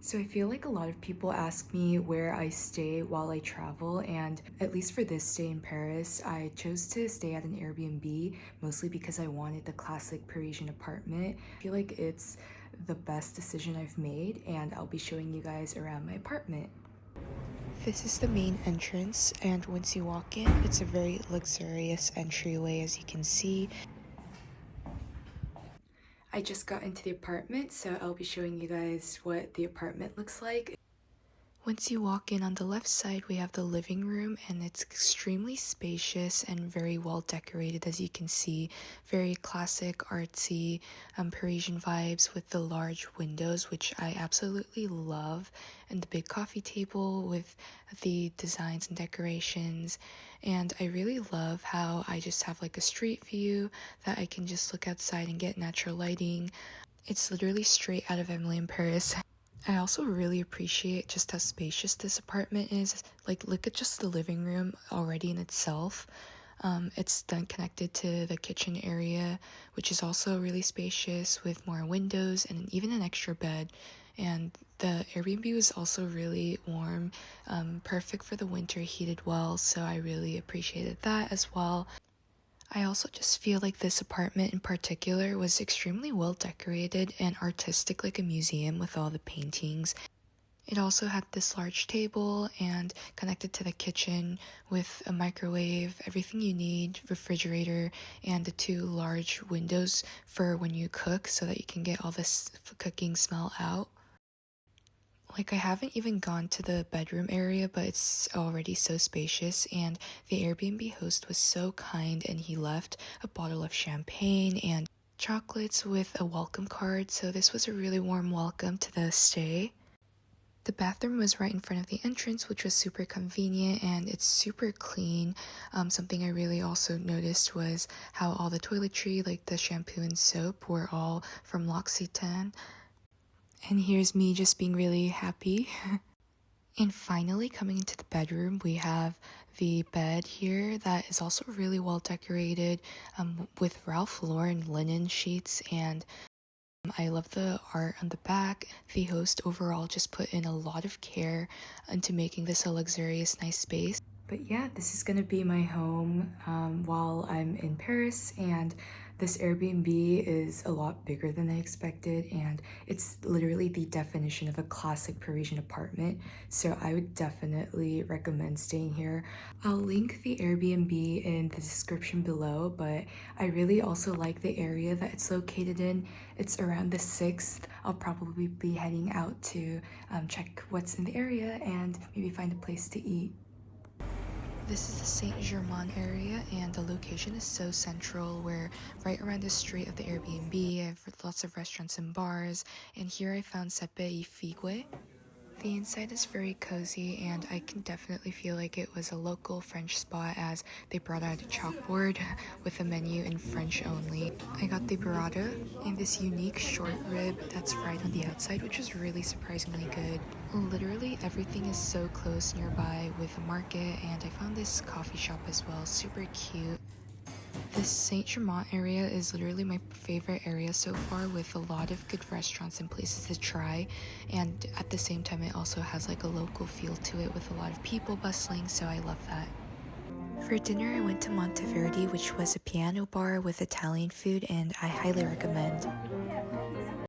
So I feel like a lot of people ask me where I stay while I travel, and at least for this stay in Paris, I chose to stay at an Airbnb, mostly because I wanted the classic Parisian apartment. I feel like it's the best decision I've made, and I'll be showing you guys around my apartment. This is the main entrance, and once you walk in, it's a very luxurious entryway, as you can see. I just got into the apartment, so I'll be showing you guys what the apartment looks like. Once you walk in on the left side, we have the living room, and it's extremely spacious and very well decorated, as you can see. Very classic, artsy, Parisian vibes with the large windows, which I absolutely love, and the big coffee table with the designs and decorations. And I really love how I just have like a street view that I can just look outside and get natural lighting. It's literally straight out of Emily in Paris. I also really appreciate just how spacious this apartment is. Like, look at just the living room already in itself. It's then connected to the kitchen area, which is also really spacious with more windows and even an extra bed. And the Airbnb was also really warm, perfect for the winter, heated well, so I really appreciated that as well. I also just feel like this apartment in particular was extremely well decorated and artistic, like a museum with all the paintings. It also had this large table and connected to the kitchen with a microwave, everything you need, refrigerator, and the two large windows for when you cook so that you can get all this cooking smell out. Like, I haven't even gone to the bedroom area, but it's already so spacious, and the Airbnb host was so kind, and he left a bottle of champagne and chocolates with a welcome card, so this was a really warm welcome to the stay. The bathroom was right in front of the entrance, which was super convenient, and it's super clean. Something I really also noticed was how all the toiletry, like the shampoo and soap, were all from L'Occitane. And here's me just being really happy. And finally, coming into the bedroom, we have the bed here that is also really well decorated, with Ralph Lauren linen sheets, and I love the art on the back. The host overall just put in a lot of care into making this a luxurious, nice space. But yeah, this is gonna be my home while I'm in Paris, and this Airbnb is a lot bigger than I expected, and it's literally the definition of a classic Parisian apartment, so I would definitely recommend staying here. I'll link the Airbnb in the description below, but I really also like the area that it's located in. It's around the 6th. I'll probably be heading out to check what's in the area and maybe find a place to eat. This is the Saint Germain area, and the location is so central. We're right around the street of the Airbnb. I have lots of restaurants and bars, and here I found Sepe y Figue. The inside is very cozy, and I can definitely feel like it was a local French spot as they brought out a chalkboard with a menu in French only. I got the burrata and this unique short rib that's fried on the outside, which was really surprisingly good. Literally everything is so close nearby with a market, and I found this coffee shop as well, super cute. This Saint Germain area is literally my favorite area so far, with a lot of good restaurants and places to try, and at the same time it also has like a local feel to it with a lot of people bustling, so I love that. For dinner I went to Monteverdi, which was a piano bar with Italian food, and I highly recommend.